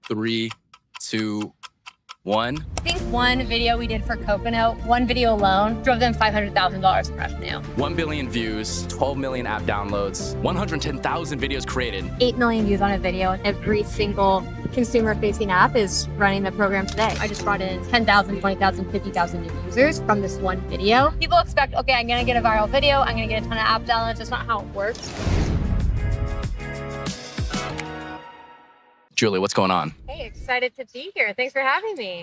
3, 2, 1. I think one video we did for Coconut, one video alone, drove them $500,000 in revenue. 1 billion views, 12 million app downloads, 110,000 videos created. 8 million views on a video, and every single consumer-facing app is running the program today. I just brought in 10,000, 20,000, 50,000 new users from this one video. People expect, okay, I'm gonna get a viral video, I'm gonna get a ton of app downloads. That's not how it works. Julia, what's going on? Hey, excited to be here. Thanks for having me.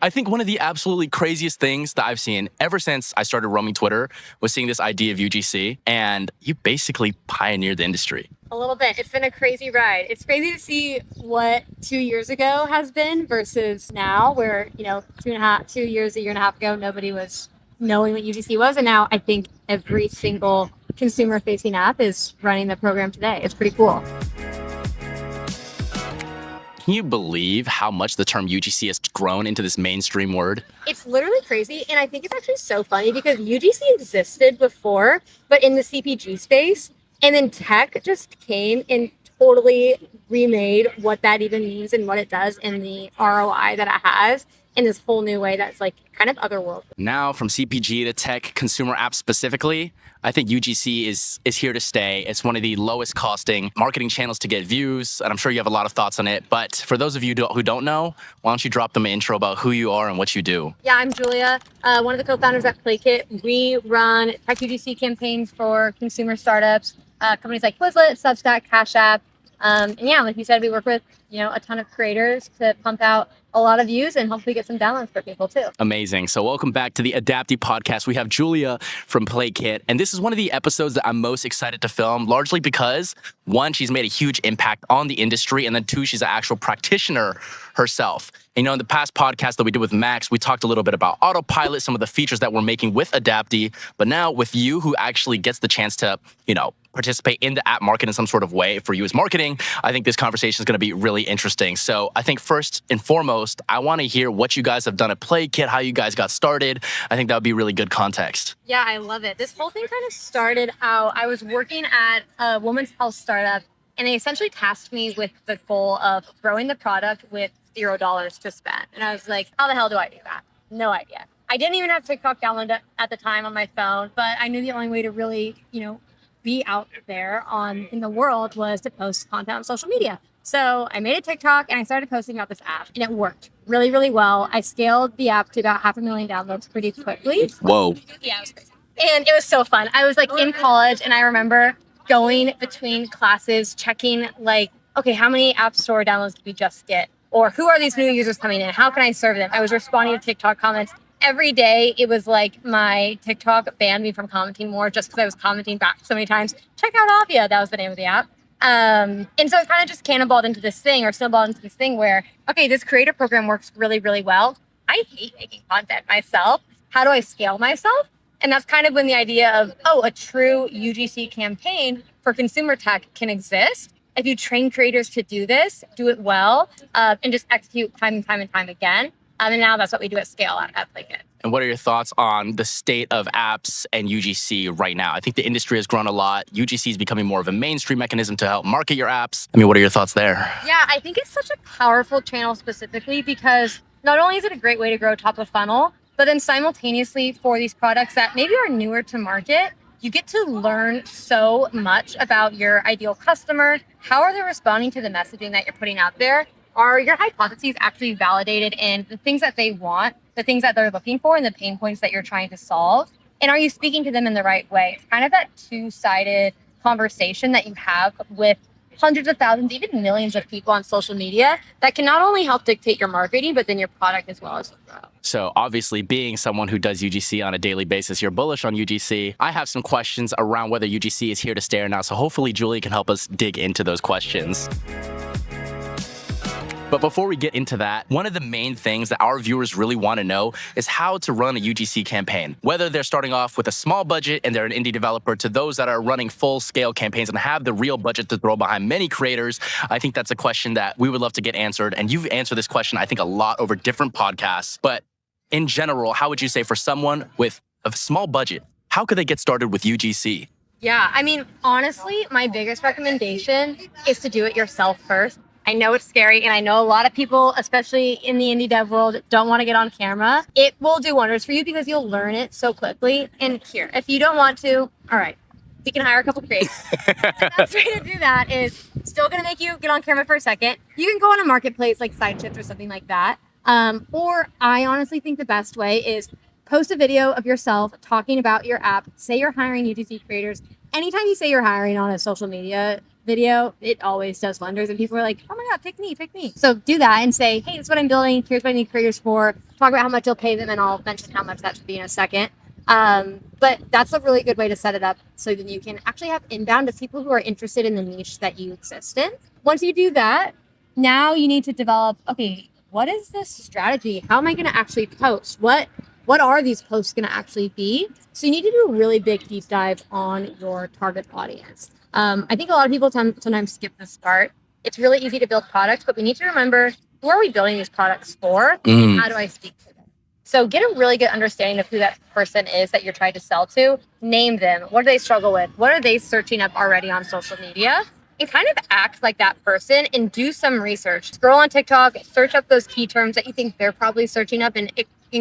I think one of the absolutely craziest things that I've seen ever since I started roaming Twitter was seeing this idea of UGC, and you basically pioneered the industry. A little bit. It's been a crazy ride. It's crazy to see what 2 years ago has been versus now, where, 2 years, a year and a half ago, nobody was knowing what UGC was. And now I think every single consumer-facing app is running the program today. It's pretty cool. Can you believe how much the term UGC has grown into this mainstream word? It's literally crazy, and I think it's actually so funny because UGC existed before, but in the CPG space, and then tech just came and totally remade what that even means and what it does and the ROI that it has in this whole new way that's like kind of otherworldly. Now, from CPG to tech, consumer apps specifically, I think UGC is here to stay. It's one of the lowest costing marketing channels to get views, and I'm sure you have a lot of thoughts on it. But for those of you who don't know, why don't you drop them an intro about who you are and what you do? Yeah, I'm Julia, one of the co-founders at PlayKit. We run tech UGC campaigns for consumer startups, companies like Quizlet, Substack, Cash App. And yeah, like you said, we work with, a ton of creators to pump out a lot of views and hopefully get some downloads for people too. Amazing. So welcome back to the Adapty podcast. We have Julia from PlayKit, and this is one of the episodes that I'm most excited to film, largely because, one, she's made a huge impact on the industry, and then two, she's an actual practitioner herself. In the past podcast that we did with Max, we talked a little bit about autopilot, some of the features that we're making with Adapty, but now with you, who actually gets the chance to, participate in the app market in some sort of way for you as marketing, I think this conversation is going to be really interesting. So I think first and foremost, I want to hear what you guys have done at PlayKit, how you guys got started. I think that would be really good context. Yeah, I love it. This whole thing kind of started out, I was working at a women's health startup, and they essentially tasked me with the goal of growing the product with $0 to spend. And I was like, how the hell do I do that? No idea. I didn't even have TikTok downloaded at the time on my phone, but I knew the only way to really, be out there in the world was to post content on social media. So I made a TikTok and I started posting about this app, and it worked really, really well. I scaled the app to about 500,000 downloads pretty quickly. Whoa. Yeah, it was crazy. And it was so fun. I was in college, and I remember going between classes, checking okay, how many app store downloads did we just get? Or who are these new users coming in? How can I serve them? I was responding to TikTok comments. Every day, it was like my TikTok banned me from commenting more just because I was commenting back so many times. Check out Avia, that was the name of the app. And so it kind of just cannonballed into this thing, or snowballed into this thing where, okay, this creator program works really, really well. I hate making content myself. How do I scale myself? And that's kind of when the idea of, a true UGC campaign for consumer tech can exist. If you train creators to do this, do it well, and just execute time and time and time again. And now that's what we do at scale at PlayKit. And what are your thoughts on the state of apps and UGC right now? I think the industry has grown a lot. UGC is becoming more of a mainstream mechanism to help market your apps. What are your thoughts there? Yeah, I think it's such a powerful channel specifically because not only is it a great way to grow top of funnel, but then simultaneously for these products that maybe are newer to market, you get to learn so much about your ideal customer. How are they responding to the messaging that you're putting out there? Are your hypotheses actually validated in the things that they want, the things that they're looking for, and the pain points that you're trying to solve? And are you speaking to them in the right way? It's kind of that two-sided conversation that you have with hundreds of thousands, even millions of people on social media that can not only help dictate your marketing, but then your product as well as grow. So obviously, being someone who does UGC on a daily basis, you're bullish on UGC. I have some questions around whether UGC is here to stay or not. So hopefully Julie can help us dig into those questions. But before we get into that, one of the main things that our viewers really want to know is how to run a UGC campaign. Whether they're starting off with a small budget and they're an indie developer, to those that are running full-scale campaigns and have the real budget to throw behind many creators, I think that's a question that we would love to get answered. And you've answered this question, I think, a lot over different podcasts. But in general, how would you say for someone with a small budget, how could they get started with UGC? Yeah, honestly, my biggest recommendation is to do it yourself first. I know it's scary, and I know a lot of people, especially in the indie dev world, don't want to get on camera. It will do wonders for you because you'll learn it so quickly. And here, if you don't want to, all right, we can hire a couple creators. The best way to do that is still going to make you get on camera for a second. You can go on a marketplace like SideShift or something like that. Or I honestly think the best way is post a video of yourself talking about your app. Say you're hiring UGC creators. Anytime you say you're hiring on a social media video, it always does wonders. And people are like, oh my God, pick me, pick me. So do that and say, hey, this is what I'm building. Here's what I need creators for. Talk about how much you'll pay them, and I'll mention how much that should be in a second. But that's a really good way to set it up so that you can actually have inbound of people who are interested in the niche that you exist in. Once you do that, now you need to develop, okay, what is this strategy? How am I going to actually post? What are these posts going to actually be? So you need to do a really big deep dive on your target audience. I think a lot of people sometimes skip this part. It's really easy to build products, but we need to remember, who are we building these products for? And how do I speak to them? So get a really good understanding of who that person is that you're trying to sell to. Name them. What do they struggle with? What are they searching up already on social media? And kind of act like that person and do some research. Scroll on TikTok, search up those key terms that you think they're probably searching up and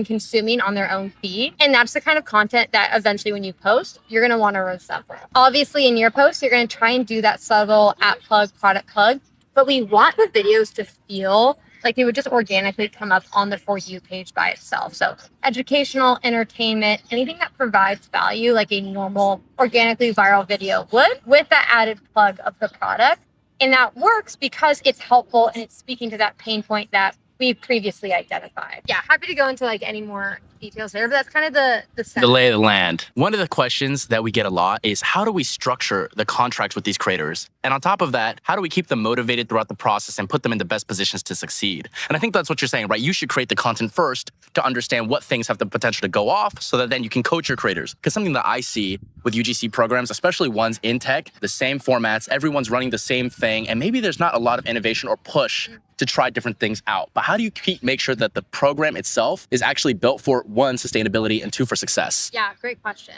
consuming on their own feed. And that's the kind of content that eventually when you post, you're going to want to roast up for. Obviously, in your post, you're going to try and do that subtle app plug, product plug. But we want the videos to feel like they would just organically come up on the For You page by itself. So educational, entertainment, anything that provides value like a normal, organically viral video would, with that added plug of the product. And that works because it's helpful and it's speaking to that pain point that we previously identified. Yeah, happy to go into like any more details there, but that's kind of the lay of the land. One of the questions that we get a lot is, how do we structure the contracts with these creators? And on top of that, how do we keep them motivated throughout the process and put them in the best positions to succeed? And I think that's what you're saying, right? You should create the content first to understand what things have the potential to go off so that then you can coach your creators. Because something that I see with UGC programs, especially ones in tech, the same formats, everyone's running the same thing, and maybe there's not a lot of innovation or push to try different things out. But how do you make sure that the program itself is actually built for, one, sustainability, and two, for success? Yeah, great question.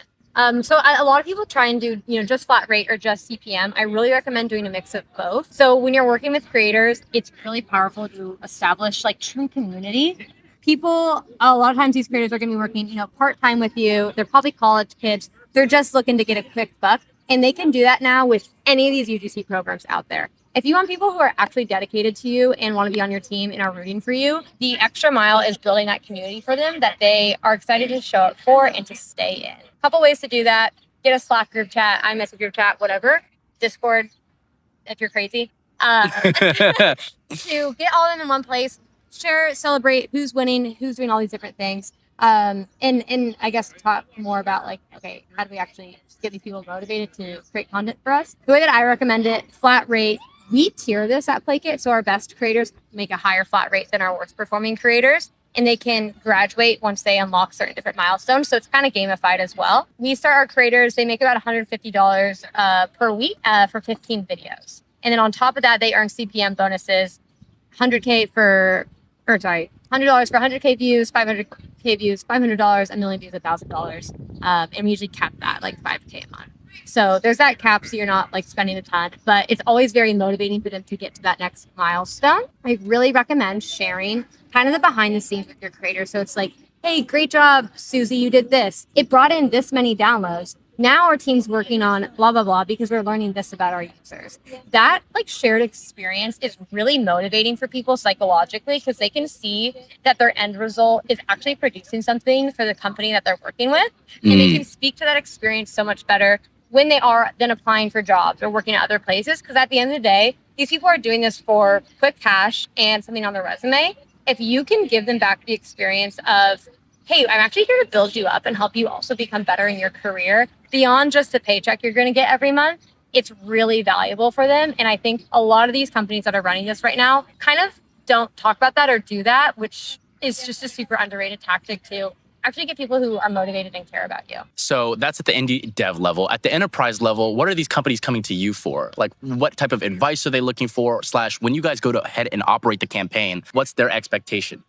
So a lot of people try and do, just flat rate or just CPM. I really recommend doing a mix of both. So when you're working with creators, it's really powerful to establish like true community. People, a lot of times these creators are going to be working, part-time with you. They're probably college kids. They're just looking to get a quick buck. And they can do that now with any of these UGC programs out there. If you want people who are actually dedicated to you and want to be on your team and are rooting for you, the extra mile is building that community for them that they are excited to show up for and to stay in. A couple ways to do that: get a Slack group chat, iMessage group chat, whatever, Discord, if you're crazy, to get all of them in one place, share, celebrate who's winning, who's doing all these different things. And I guess talk more about like, okay, how do we actually get these people motivated to create content for us? The way that I recommend it, flat rate. We tier this at PlayKit, so our best creators make a higher flat rate than our worst performing creators, and they can graduate once they unlock certain different milestones. So it's kind of gamified as well. We start our creators, they make about $150 per week for 15 videos. And then on top of that, they earn CPM bonuses, $100 for 100K views, 500K views, $500, a million views, $1,000. And we usually cap that like 5K a month. So there's that cap, so you're not like spending a ton, but it's always very motivating for them to get to that next milestone. I really recommend sharing kind of the behind the scenes with your creators. So it's like, hey, great job, Susie, you did this. It brought in this many downloads. Now our team's working on blah, blah, blah, because we're learning this about our users. That like shared experience is really motivating for people psychologically because they can see that their end result is actually producing something for the company that they're working with. And they can speak to that experience so much better when they are then applying for jobs or working at other places. Because at the end of the day, these people are doing this for quick cash and something on their resume. If you can give them back the experience of, hey, I'm actually here to build you up and help you also become better in your career beyond just the paycheck you're going to get every month, it's really valuable for them. And I think a lot of these companies that are running this right now kind of don't talk about that or do that, which is just a super underrated tactic to actually get people who are motivated and care about you. So that's at the indie dev level. At the enterprise level, what are these companies coming to you for? Like, what type of advice are they looking for? / when you guys go to ahead and operate the campaign, what's their expectation?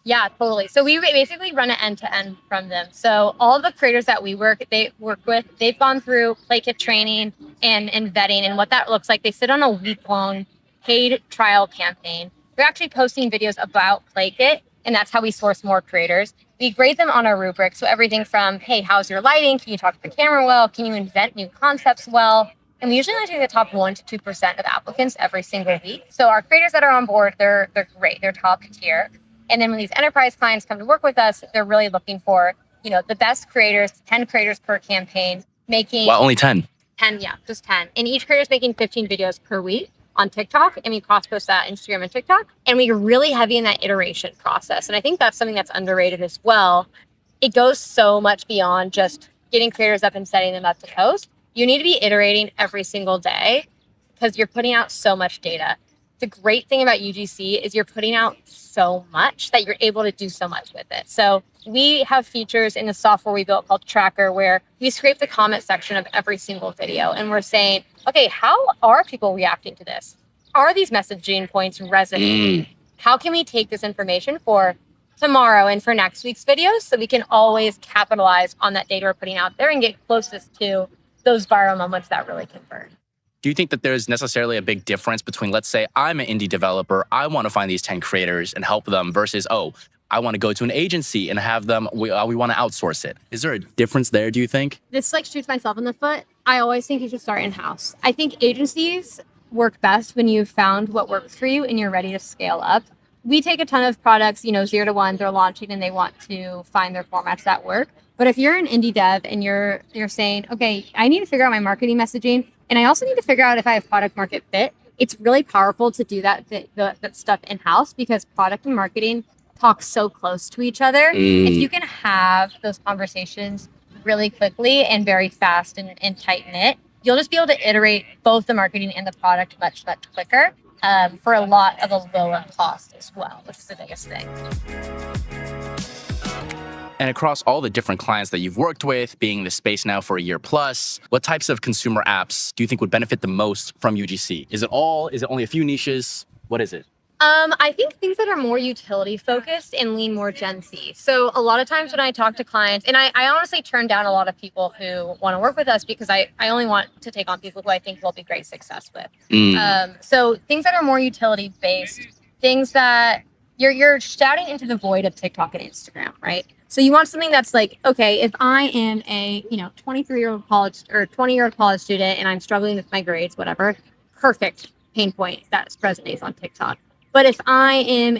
Yeah, totally. So we basically run it end to end from them. So all the creators that we work with, they've gone through PlayKit training and vetting, and what that looks like. They sit on a week-long paid trial campaign. We're actually posting videos about PlayKit, and that's how we source more creators. We grade them on our rubric. So everything from, hey, how's your lighting? Can you talk to the camera well? Can you invent new concepts well? And we usually only take the top 1 to 2% of applicants every single week. So our creators that are on board, they're great. They're top tier. And then when these enterprise clients come to work with us, they're really looking for, the best creators, 10 creators per campaign, making... Wow, only 10. 10, yeah, just 10. And each creator is making 15 videos per week on TikTok, and we cross-post that Instagram and TikTok. And we're really heavy in that iteration process. And I think that's something that's underrated as well. It goes so much beyond just getting creators up and setting them up to post. You need to be iterating every single day because you're putting out so much data. The great thing about UGC is you're putting out so much that you're able to do so much with it. So we have features in the software we built called Tracker where we scrape the comment section of every single video and we're saying, okay, how are people reacting to this? Are these messaging points resonating? How can we take this information for tomorrow and for next week's videos so we can always capitalize on that data we're putting out there and get closest to those viral moments that really convert? Do you think that there's necessarily a big difference between, let's say, I'm an indie developer, I want to find these 10 creators and help them versus, I want to go to an agency and have them, we want to outsource it. Is there a difference there, do you think? This shoots myself in the foot. I always think you should start in-house. I think agencies work best when you've found what works for you and you're ready to scale up. We take a ton of products, 0 to 1, they're launching and they want to find their formats that work. But if you're an indie dev and you're saying, okay, I need to figure out my marketing messaging, and I also need to figure out if I have product market fit, it's really powerful to do that stuff in-house because product and marketing talk so close to each other. If you can have those conversations really quickly and very fast and tight-knit, you'll just be able to iterate both the marketing and the product much, much quicker for a lot of a lower cost as well, which is the biggest thing. And across all the different clients that you've worked with, being in the space now for a year plus, what types of consumer apps do you think would benefit the most from UGC? Is it only a few niches? What is it? I think things that are more utility focused and lean more Gen Z. So a lot of times when I talk to clients, and I honestly turn down a lot of people who want to work with us because I only want to take on people who I think will be great success with. So things that are more utility based, things that you're shouting into the void of TikTok and Instagram, right? So you want something that's like, okay, if I am a 23-year-old college or 20-year-old college student and I'm struggling with my grades, whatever, perfect pain point that resonates on TikTok. But if I am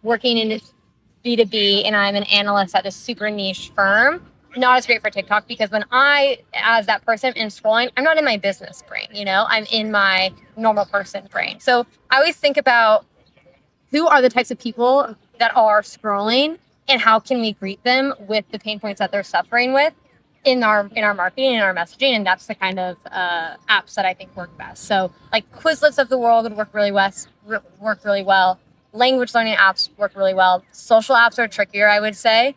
working in B2B and I'm an analyst at a super niche firm, not as great for TikTok because when I, as that person, am scrolling, I'm not in my business brain, I'm in my normal person brain. So I always think about who are the types of people that are scrolling and how can we greet them with the pain points that they're suffering with in our marketing and our messaging. And that's the kind of apps that I think work best. So like Quizlets of the world would work really well. Language learning apps work really well. Social apps are trickier, I would say,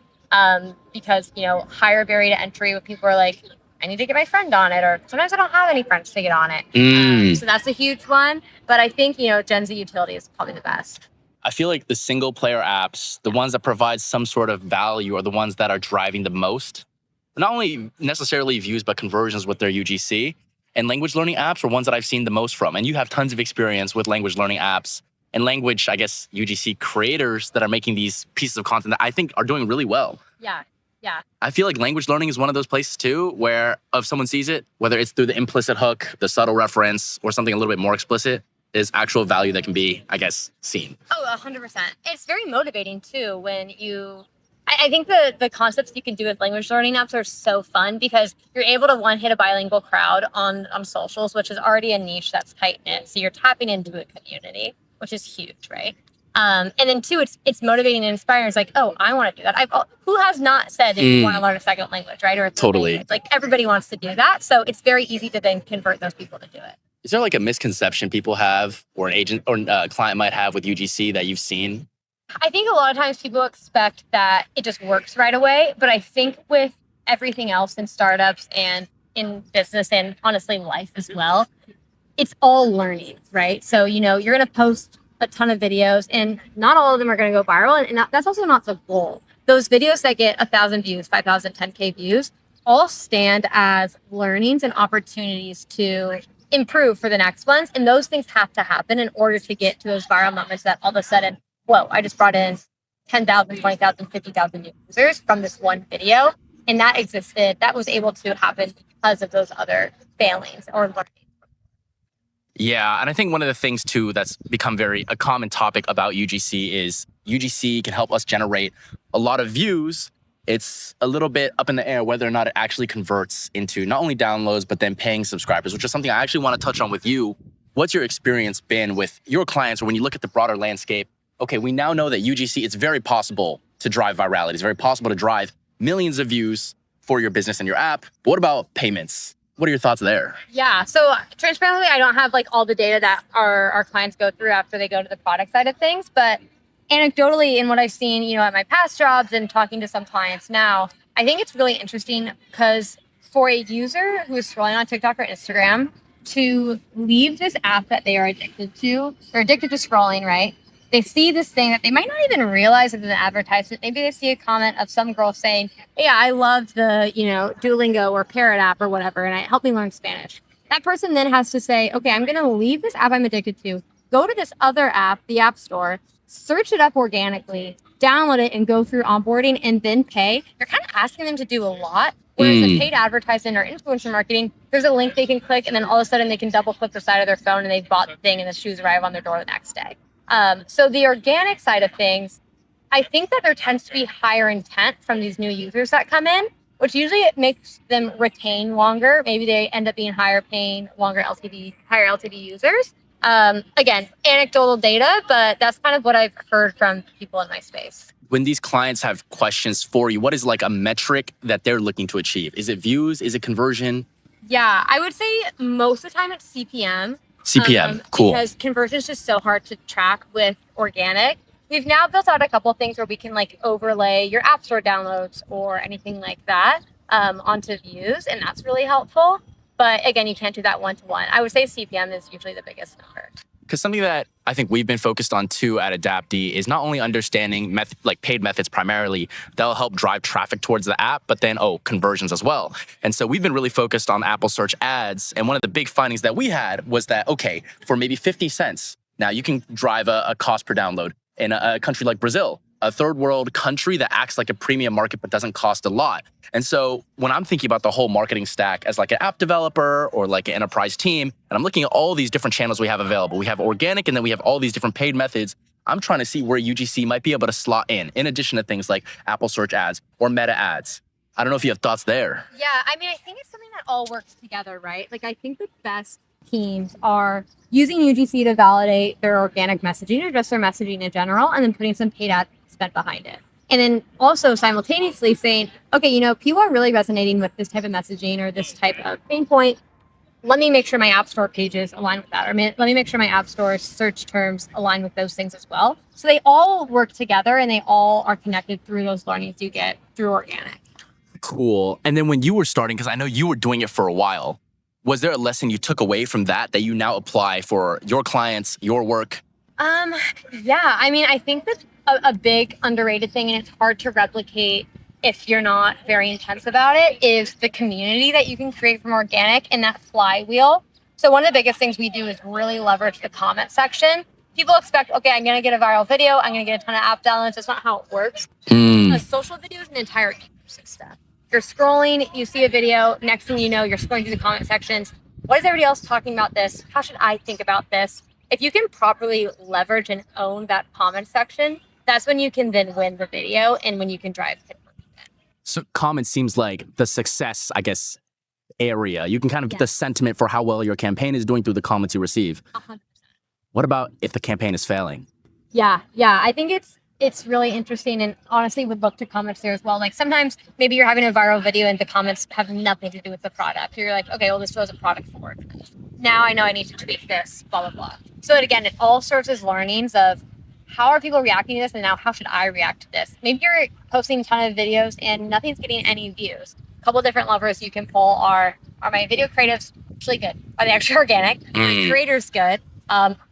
because, higher barrier to entry when people are like, I need to get my friend on it, or sometimes I don't have any friends to get on it. So that's a huge one. But I think, Gen Z utility is probably the best. I feel like the single player apps, the ones that provide some sort of value are the ones that are driving the most. Not only necessarily views, but conversions with their UGC. And language learning apps are ones that I've seen the most from. And you have tons of experience with language learning apps and language, UGC creators that are making these pieces of content that I think are doing really well. Yeah. I feel like language learning is one of those places too, where if someone sees it, whether it's through the implicit hook, the subtle reference, or something a little bit more explicit, is actual value that can be, seen. Oh, 100%. It's very motivating too when I think the concepts you can do with language learning apps are so fun because you're able to hit a bilingual crowd on socials, which is already a niche that's tight knit. So you're tapping into a community, which is huge, right? And then two, it's motivating and inspiring. It's like, oh, I want to do that. Who has not said that you want to learn a second language, right? Or totally. Language. Like everybody wants to do that. So it's very easy to then convert those people to do it. Is there like a misconception people have or an agent or a client might have with UGC that you've seen? I think a lot of times people expect that it just works right away. But I think with everything else in startups and in business and honestly life as well, it's all learning, right? So, you're going to post a ton of videos and not all of them are going to go viral. And that's also not the goal. Those videos that get 1,000 views, 5,000, 10K views all stand as learnings and opportunities to improve for the next ones. And those things have to happen in order to get to those viral moments that all of a sudden, whoa, I just brought in 10,000, 20,000, 50,000 new users from this one video. And that was able to happen because of those other failings or learnings. Yeah, and I think one of the things too that's become a common topic about UGC is UGC can help us generate a lot of views. It's a little bit up in the air whether or not it actually converts into not only downloads, but then paying subscribers, which is something I actually want to touch on with you. What's your experience been with your clients, or when you look at the broader landscape? Okay, we now know that UGC, it's very possible to drive virality. It's very possible to drive millions of views for your business and your app. But what about payments? What are your thoughts there? Yeah, so transparently, I don't have like all the data that our clients go through after they go to the product side of things, but anecdotally in what I've seen, at my past jobs and talking to some clients now, I think it's really interesting because for a user who is scrolling on TikTok or Instagram to leave this app that they are addicted to, they're addicted to scrolling, right? They see this thing that they might not even realize is an advertisement. Maybe they see a comment of some girl saying, yeah, I love the, Duolingo or Parrot app or whatever, and it helped me learn Spanish. That person then has to say, okay, I'm going to leave this app I'm addicted to, go to this other app, the App Store, search it up organically, download it, and go through onboarding and then pay. You're kind of asking them to do a lot. Whereas a paid advertisement or influencer marketing, there's a link they can click, and then all of a sudden they can double click the side of their phone and they've bought the thing and the shoes arrive on their door the next day. So the organic side of things, I think that there tends to be higher intent from these new users that come in, which usually it makes them retain longer. Maybe they end up being higher paying, higher LTV users. Again, anecdotal data, but that's kind of what I've heard from people in my space. When these clients have questions for you, what is like a metric that they're looking to achieve? Is it views? Is it conversion? Yeah, I would say most of the time it's CPM. Cool. Because conversion is just so hard to track with organic. We've now built out a couple of things where we can like overlay your App Store downloads or anything like that onto views, and that's really helpful. But again, you can't do that one-to-one. I would say CPM is usually the biggest number. Because something that I think we've been focused on too at Adapty is not only understanding paid methods primarily that'll help drive traffic towards the app, but then conversions as well. And so we've been really focused on Apple search ads. And one of the big findings that we had was that, okay, for maybe 50 cents, now you can drive a cost per download in a country like Brazil, a third world country that acts like a premium market but doesn't cost a lot. And so when I'm thinking about the whole marketing stack as like an app developer or like an enterprise team, and I'm looking at all these different channels we have available, we have organic and then we have all these different paid methods. I'm trying to see where UGC might be able to slot in addition to things like Apple search ads or meta ads. I don't know if you have thoughts there. Yeah, I mean, I think it's something that all works together, right? Like, I think the best teams are using UGC to validate their organic messaging or just their messaging in general, and then putting some paid ad spend behind it. And then also simultaneously saying, okay, people are really resonating with this type of messaging or this type of pain point. Let me make sure my App Store pages align with that. Or let me make sure my App Store search terms align with those things as well. So they all work together and they all are connected through those learnings you get through organic. Cool. And then when you were starting, because I know you were doing it for a while, was there a lesson you took away from that you now apply for your clients, your work? Yeah, I mean, I think that a big underrated thing, and it's hard to replicate if you're not very intense about it, is the community that you can create from organic and that flywheel. So one of the biggest things we do is really leverage the comment section. People expect, okay, I'm going to get a viral video, I'm going to get a ton of app downloads. That's not how it works. A social video is an entire ecosystem. You're scrolling, you see a video, next thing you know, you're scrolling through the comment sections. What is everybody else talking about this? How should I think about this? If you can properly leverage and own that comment section, that's when you can then win the video and when you can drive conversion. So comment seems like the success, I guess, area. You can kind of get the sentiment for how well your campaign is doing through the comments you receive. 100%. What about if the campaign is failing? Yeah. I think it's really interesting, and honestly would look to comments there as well. Like sometimes maybe you're having a viral video and the comments have nothing to do with the product. You're like, okay, well, this was a product forward. Now I know I need to tweak this, blah, blah, blah. So again, it all serves as learnings of how are people reacting to this, and now how should I react to this? Maybe you're posting a ton of videos and nothing's getting any views. A couple different levers you can pull are my video creatives actually good? Are they actually organic? Are my creators good?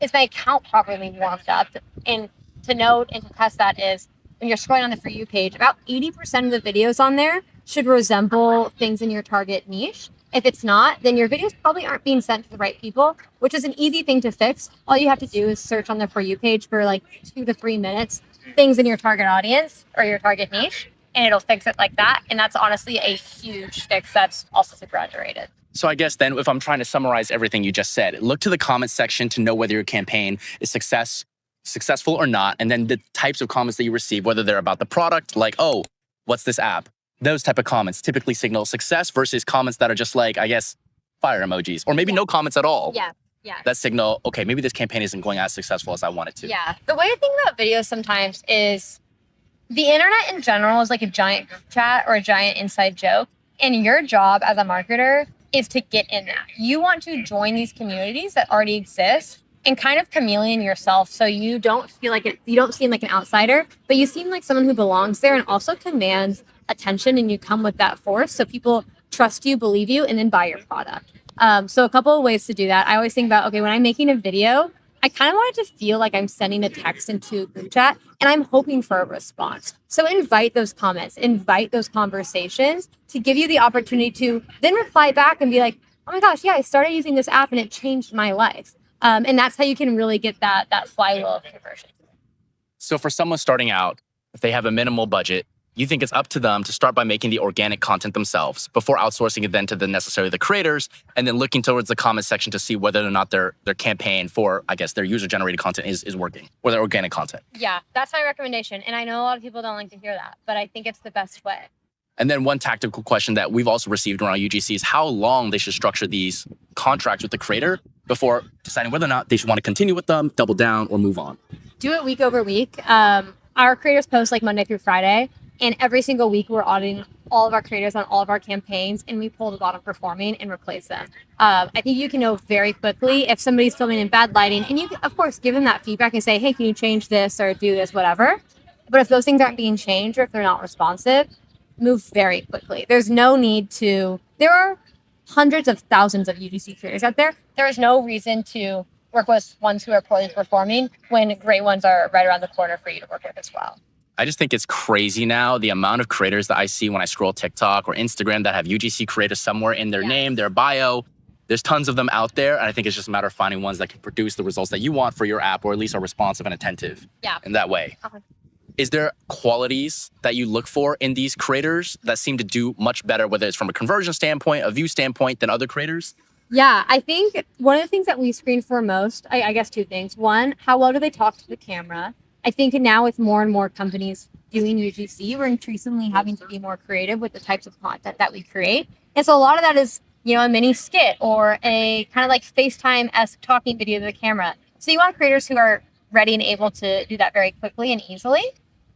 Is my account properly warmed up? And to note and to test that is when you're scrolling on the For You page, about 80% of the videos on there should resemble things in your target niche. If it's not, then your videos probably aren't being sent to the right people, which is an easy thing to fix. All you have to do is search on the For You page for like 2 to 3 minutes, things in your target audience or your target niche, and it'll fix it like that. And that's honestly a huge fix that's also super underrated. So I guess then if I'm trying to summarize everything you just said, look to the comment section to know whether your campaign is successful or not. And then the types of comments that you receive, whether they're about the product, like, oh, what's this app? Those type of comments typically signal success versus comments that are just like, I guess, fire emojis, or maybe no comments at all. Yeah. Yeah. That signal, okay, maybe this campaign isn't going as successful as I want it to. Yeah. The way I think about videos sometimes is the internet in general is like a giant group chat or a giant inside joke. And your job as a marketer is to get in that. You want to join these communities that already exist and kind of chameleon yourself so you don't feel like you don't seem like an outsider, but you seem like someone who belongs there and also commands attention, and you come with that force so people trust you, believe you, and then buy your product. So a couple of ways to do that. I always think about, okay, when I'm making a video, I kind of want it to feel like I'm sending a text into a group chat and I'm hoping for a response. So invite those comments, invite those conversations to give you the opportunity to then reply back and be like, oh my gosh, yeah, I started using this app and it changed my life. And that's how you can really get that flywheel of conversion. So for someone starting out, if they have a minimal budget, you think it's up to them to start by making the organic content themselves before outsourcing it then to necessarily the creators, and then looking towards the comment section to see whether or not their campaign for, I guess, their user-generated content is working, or their organic content. Yeah, that's my recommendation. And I know a lot of people don't like to hear that, but I think it's the best way. And then one tactical question that we've also received around UGC is how long they should structure these contracts with the creator before deciding whether or not they should want to continue with them, double down, or move on. Do it week over week. Our creators post like Monday through Friday. And every single week, we're auditing all of our creators on all of our campaigns, and we pull the bottom performing and replace them. I think you can know very quickly if somebody's filming in bad lighting, and you can, of course, give them that feedback and say, hey, can you change this or do this, whatever. But if those things aren't being changed or if they're not responsive, move very quickly. There's no need to, there are hundreds of thousands of UGC creators out there. There is no reason to work with ones who are poorly performing when great ones are right around the corner for you to work with as well. I just think it's crazy now, the amount of creators that I see when I scroll TikTok or Instagram that have UGC creators somewhere in their name, their bio. There's tons of them out there. And I think it's just a matter of finding ones that can produce the results that you want for your app, or at least are responsive and attentive in that way. Is there qualities that you look for in these creators that seem to do much better, whether it's from a conversion standpoint, a view standpoint, than other creators? Yeah, I think one of the things that we screen for most, I guess 2 things. One, how well do they talk to the camera? I think now with more and more companies doing UGC, we're increasingly having to be more creative with the types of content that we create. And so a lot of that is, a mini skit or a kind of like FaceTime-esque talking video to the camera. So you want creators who are ready and able to do that very quickly and easily.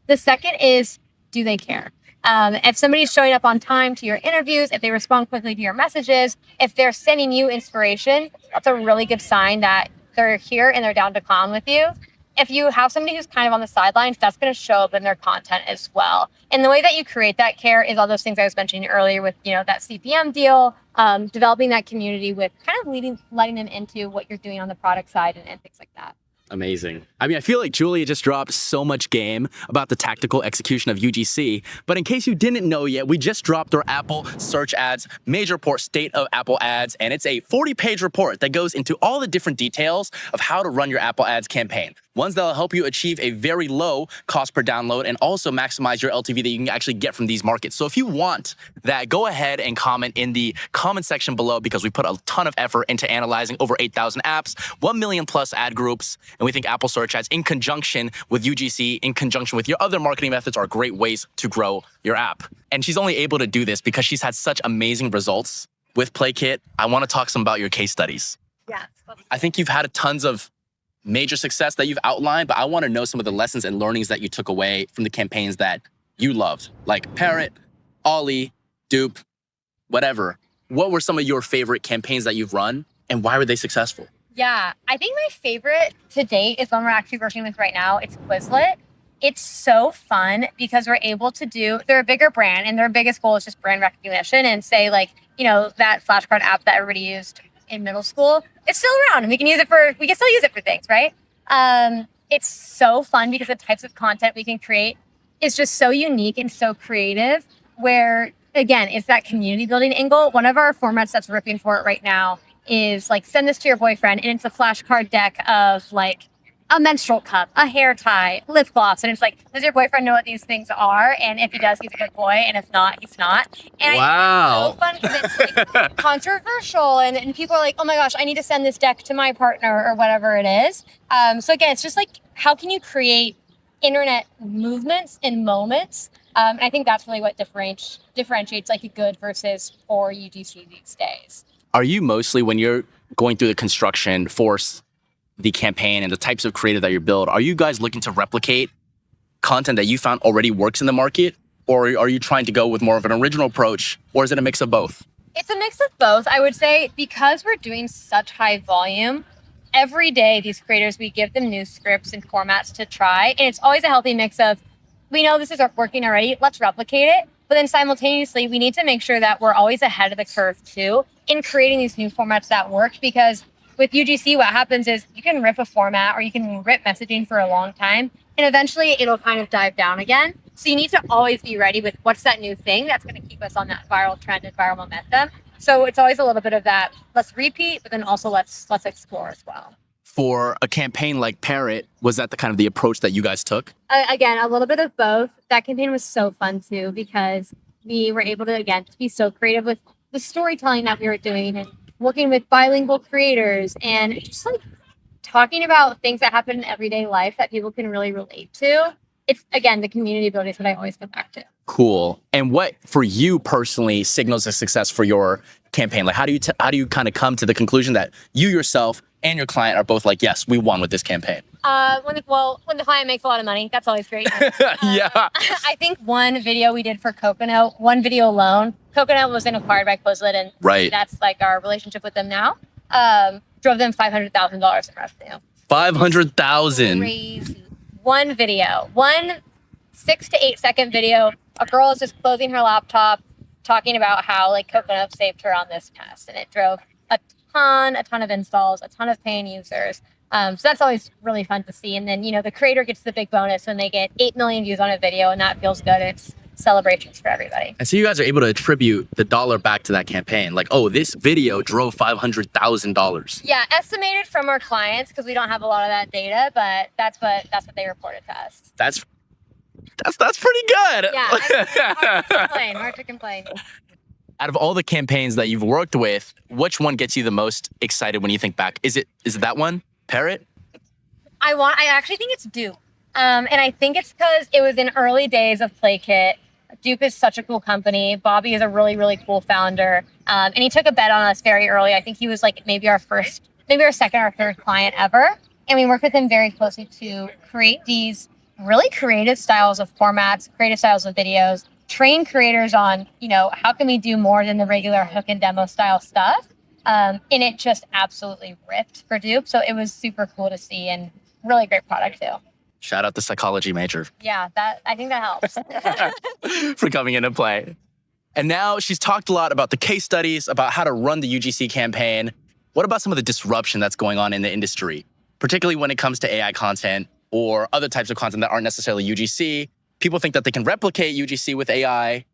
The second is, do they care? If somebody's showing up on time to your interviews, if they respond quickly to your messages, if they're sending you inspiration, that's a really good sign that they're here and they're down to clown with you. If you have somebody who's kind of on the sidelines, that's going to show up in their content as well. And the way that you create that care is all those things I was mentioning earlier with, that CPM deal, developing that community with kind of letting them into what you're doing on the product side and things like that. Amazing. I mean, I feel like Julia just dropped so much game about the tactical execution of UGC. But in case you didn't know yet, we just dropped our Apple Search Ads Major Report State of Apple Ads. And it's a 40-page report that goes into all the different details of how to run your Apple Ads campaign. Ones that will help you achieve a very low cost per download and also maximize your LTV that you can actually get from these markets. So if you want that, go ahead and comment in the comment section below, because we put a ton of effort into analyzing over 8,000 apps, 1 million plus ad groups, and we think Apple Search Ads in conjunction with UGC, in conjunction with your other marketing methods, are great ways to grow your app. And she's only able to do this because she's had such amazing results with PlayKit. I want to talk some about your case studies. Yes. I think you've had tons of major success that you've outlined, but I want to know some of the lessons and learnings that you took away from the campaigns that you loved, like Parrot, Ollie, Dupe, whatever. What were some of your favorite campaigns that you've run, and why were they successful? Yeah, I think my favorite to date is one we're actually working with right now. It's Quizlet. It's so fun because we're able to they're a bigger brand, and their biggest goal is just brand recognition, and say that flashcard app that everybody used in middle school, it's still around, and we can still use it for things, right? It's so fun because the types of content we can create is just so unique and so creative, where again, it's that community building angle. One of our formats that's ripping for it right now is like send this to your boyfriend, and it's a flashcard deck of like a menstrual cup, a hair tie, lip gloss, and it's like, does your boyfriend know what these things are? And if he does, he's a good boy, and if not, he's not. And Wow. I think it's so fun because it's like controversial, and people are like, oh my gosh, I need to send this deck to my partner or whatever it is. So again, it's just like, how can you create internet movements and moments? I think that's really what differentiates like a good versus poor UGC these days. Are you mostly, when you're going through the construction for the campaign and the types of creative that you build, are you guys looking to replicate content that you found already works in the market? Or are you trying to go with more of an original approach? Or is it a mix of both? It's a mix of both. I would say because we're doing such high volume, every day these creators, we give them new scripts and formats to try. And it's always a healthy mix of, we know this is working already, let's replicate it. But then simultaneously, we need to make sure that we're always ahead of the curve too in creating these new formats that work. Because with UGC, what happens is you can rip a format or you can rip messaging for a long time, and eventually it'll kind of dive down again. So you need to always be ready with what's that new thing that's going to keep us on that viral trend and viral momentum. So it's always a little bit of that, let's repeat, but then also let's explore as well. For a campaign like Parrot, was that the kind of the approach that you guys took? Again, a little bit of both. That campaign was so fun too because we were able to, again, just be so creative with the storytelling that we were doing and working with bilingual creators and just like talking about things that happen in everyday life that people can really relate to. It's, again, the community building is what I always come back to. Cool. And what, for you personally, signals a success for your campaign? Like, how do you kind of come to the conclusion that you yourself and your client are both like, yes, we won with this campaign? When the client makes a lot of money, that's always great. Yeah. I think one video we did for Coconut, one video alone, Coconut was then acquired by Quizlet, and right. That's like our relationship with them now. Drove them $500,000 in revenue. 500,000. Crazy. One video, one 6 to 8 second video. A girl is just closing her laptop, talking about how like Coconut saved her on this test, and it drove a ton of installs, a ton of paying users. So that's always really fun to see. And then, the creator gets the big bonus when they get 8 million views on a video, and that feels good. It's celebrations for everybody. And so you guys are able to attribute the dollar back to that campaign. Like, oh, this video drove $500,000. Yeah, estimated from our clients because we don't have a lot of that data, but that's what they reported to us. That's pretty good. Yeah, hard to complain. Out of all the campaigns that you've worked with, which one gets you the most excited when you think back? Is it that one, Parrot? I actually think it's Dupe. And I think it's because it was in early days of PlayKit. Dupe is such a cool company. Bobby is a really, really cool founder. And he took a bet on us very early. I think he was like maybe our second or third client ever. And we worked with him very closely to create these really creative styles of formats, creative styles of videos, train creators on, how can we do more than the regular hook and demo style stuff? And it just absolutely ripped for Dupe. So it was super cool to see and really great product too. Shout out the psychology major. Yeah, I think that helps. For coming into play. And now she's talked a lot about the case studies, about how to run the UGC campaign. What about some of the disruption that's going on in the industry, particularly when it comes to AI content or other types of content that aren't necessarily UGC? People think that they can replicate UGC with AI.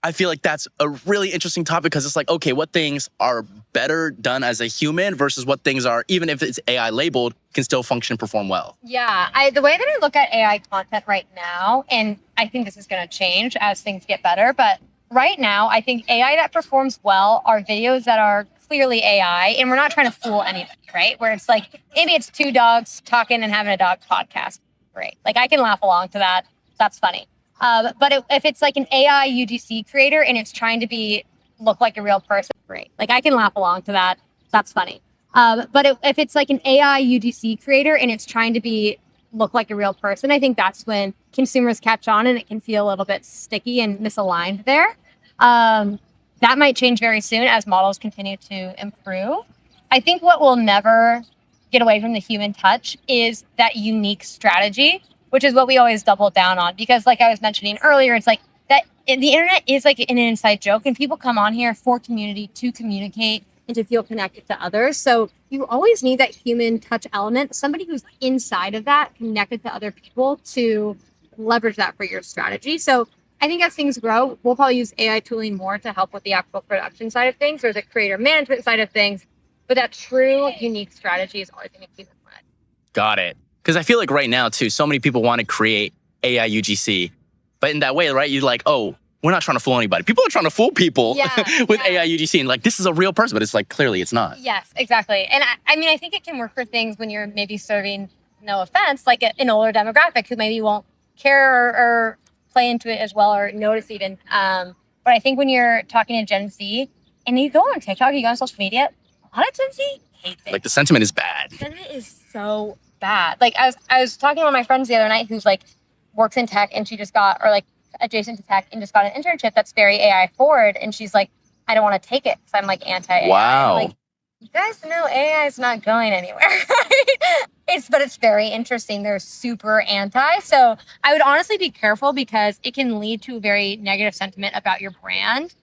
I feel like that's a really interesting topic because it's like, okay, what things are better done as a human versus what things are, even if it's AI labeled, can still function and perform well? Yeah, the way that I look at AI content right now, and I think this is going to change as things get better, but right now, I think AI that performs well are videos that are clearly AI, and we're not trying to fool anybody, right? Where it's like, maybe it's two dogs talking and having a dog podcast. Great. Like, I can laugh along to that. That's funny. But if it's like an AI UGC creator and it's trying to look like a real person, great. Like, I can laugh along to that. That's funny. But if it's like an AI UGC creator and it's trying to look like a real person, I think that's when consumers catch on and it can feel a little bit sticky and misaligned there. That might change very soon as models continue to improve. I think what will never get away from the human touch is that unique strategy, which is what we always double down on. Because like I was mentioning earlier, it's like that the internet is like an inside joke and people come on here for community to communicate and to feel connected to others. So you always need that human touch element, somebody who's inside of that, connected to other people to leverage that for your strategy. So I think as things grow, we'll probably use AI tooling more to help with the actual production side of things or the creator management side of things. But that true unique strategy is always going to keep in mind. Got it. Because I feel like right now, too, so many people want to create AI UGC. But in that way, right, you're like, oh, we're not trying to fool anybody. People are trying to fool people with AI UGC. And like, this is a real person, but it's like, clearly it's not. Yes, exactly. And I mean, I think it can work for things when you're maybe serving, no offense, like an older demographic who maybe won't care or play into it as well or notice even. But I think when you're talking to Gen Z and you go on TikTok, you go on social media, a lot of Gen Z hates it. Like the sentiment is bad. The sentiment is so bad. Like I was talking to one of my friends the other night who's like works in tech and she just got, or like adjacent to tech and just got an internship that's very AI forward. And she's like, I don't want to take it because I'm like anti-AI. Wow. Like, you guys know AI is not going anywhere. But it's very interesting. They're super anti. So I would honestly be careful because it can lead to a very negative sentiment about your brand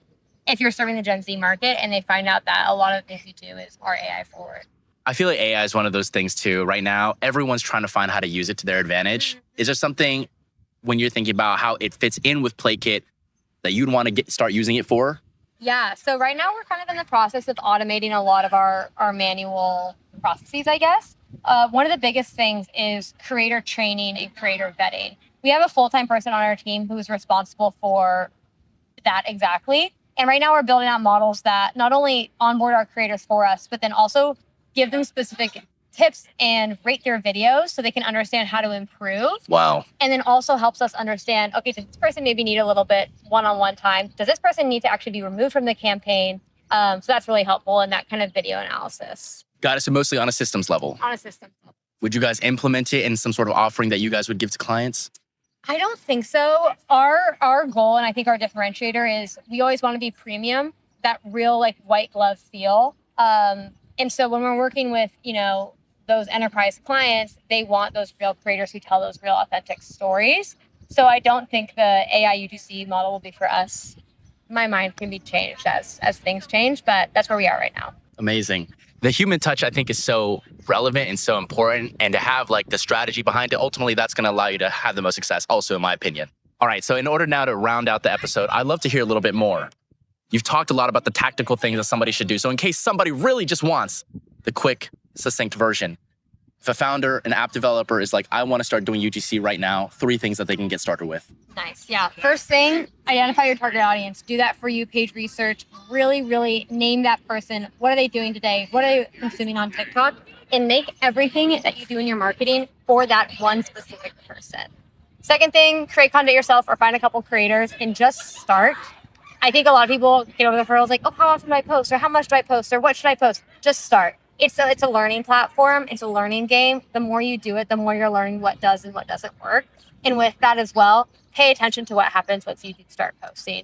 if you're serving the Gen Z market and they find out that a lot of the things you do are AI forward. I feel like AI is one of those things too. Right now, everyone's trying to find how to use it to their advantage. Is there something when you're thinking about how it fits in with PlayKit that you'd want to start using it for? Yeah, so right now we're kind of in the process of automating a lot of our manual processes, I guess. One of the biggest things is creator training and creator vetting. We have a full-time person on our team who is responsible for that exactly. And right now we're building out models that not only onboard our creators for us, but then also give them specific tips and rate their videos so they can understand how to improve. Wow. And then also helps us understand, okay, does this person maybe need a little bit one-on-one time? Does this person need to actually be removed from the campaign? So that's really helpful in that kind of video analysis. Got it. So mostly on a systems level. On a systems level. Would you guys implement it in some sort of offering that you guys would give to clients? I don't think so. Our goal, and I think our differentiator is we always want to be premium, that real like white glove feel. And so when we're working with, those enterprise clients, they want those real creators who tell those real authentic stories. So I don't think the AI UGC model will be for us. My mind can be changed as things change, but that's where we are right now. Amazing. The human touch, I think, is so relevant and so important. And to have like the strategy behind it, ultimately, that's going to allow you to have the most success, also, in my opinion. All right. So in order now to round out the episode, I'd love to hear a little bit more. You've talked a lot about the tactical things that somebody should do. So in case somebody really just wants the quick, succinct version, if a founder, an app developer is like, I want to start doing UGC right now, 3 things that they can get started with. Nice. Yeah. First thing, identify your target audience. Do that for you, page research. Really, really name that person. What are they doing today? What are they consuming on TikTok? And make everything that you do in your marketing for that one specific person. Second thing, create content yourself or find a couple creators and just start. I think a lot of people get over the hurdles like, oh, how often do I post? Or how much do I post? Or what should I post? Just start. It's a learning platform. It's a learning game. The more you do it, the more you're learning what does and what doesn't work. And with that as well, pay attention to what happens once you start posting.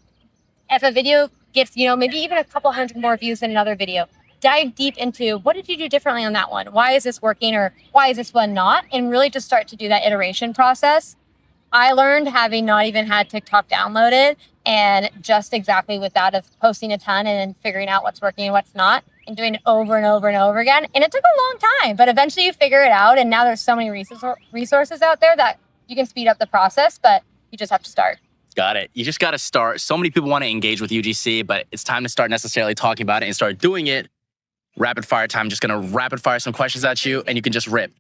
If a video gets, maybe even a couple hundred more views than another video, dive deep into what did you do differently on that one? Why is this working or why is this one not? And really just start to do that iteration process. I learned having not even had TikTok downloaded and just exactly with that of posting a ton and then figuring out what's working and what's not and doing it over and over and over again. And it took a long time, but eventually you figure it out. And now there's so many resources out there that you can speed up the process, but you just have to start. Got it. You just got to start. So many people want to engage with UGC, but it's time to start necessarily talking about it and start doing it. Rapid fire time. Just going to rapid fire some questions at you and you can just rip.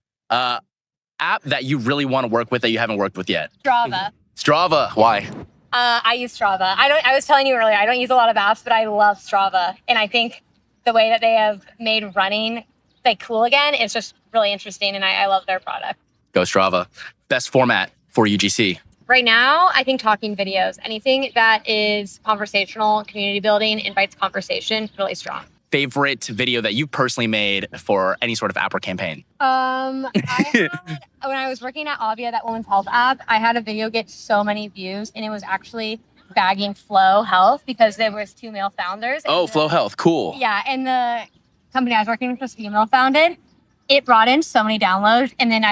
App that you really want to work with that you haven't worked with yet? Strava. Strava. Why? I use Strava. I was telling you earlier, I don't use a lot of apps, but I love Strava. And I think the way that they have made running like cool again is just really interesting. And I love their product. Go Strava. Best format for UGC? Right now, I think talking videos. Anything that is conversational, community building, invites conversation, really strong. Favorite video that you personally made for any sort of app or campaign? When I was working at Avia, that women's health app, I had a video get so many views, and it was actually bagging Flow Health because there was 2 male founders. Oh, Flow Health, cool. Yeah, and the company I was working with was female founded. It brought in so many downloads, and then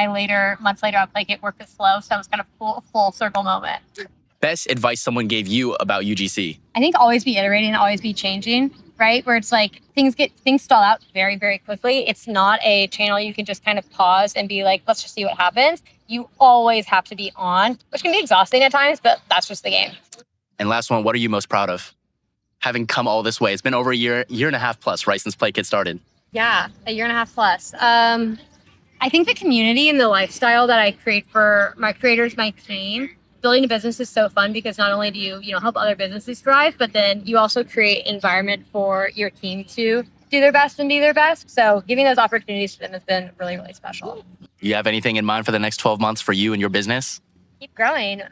months later, I it worked with Flow, so it was kind of full circle moment. Best advice someone gave you about UGC? I think always be iterating, always be changing. Right? Where it's like things stall out very, very quickly. It's not a channel you can just kind of pause and be like, let's just see what happens. You always have to be on, which can be exhausting at times, but that's just the game. And last one, what are you most proud of? Having come all this way. It's been over a year and a half plus, right, since PlayKit started. Yeah, a year and a half plus. I think the community and the lifestyle that I create for my creators, my team, building a business is so fun because not only do you help other businesses thrive, but then you also create environment for your team to do their best and be their best. So giving those opportunities to them has been really, really special. You have anything in mind for the next 12 months for you and your business? Keep growing.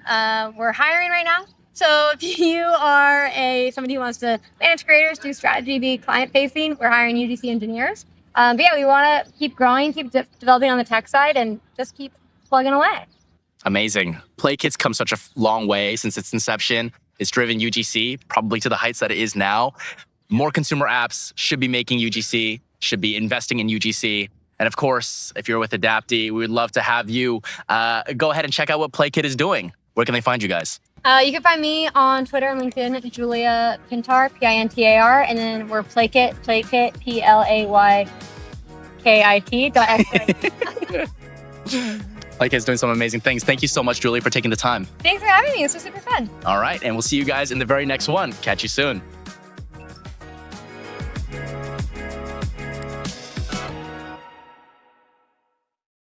We're hiring right now. So if you are somebody who wants to manage creators, do strategy, be client facing, we're hiring UGC engineers. But yeah, we want to keep growing, keep developing on the tech side, and just keep plugging away. Amazing. PlayKit's come such a long way since its inception. It's driven UGC probably to the heights that it is now. More consumer apps should be making UGC, should be investing in UGC. And of course, if you're with Adapty, we would love to have you go ahead and check out what PlayKit is doing. Where can they find you guys? You can find me on Twitter and LinkedIn, Julia Pintar, Pintar, and then we're PlayKit, PlayKit.XYZ. PlayKit's doing some amazing things. Thank you so much, Julia, for taking the time. Thanks for having me. This was super fun. All right, and we'll see you guys in the very next one. Catch you soon.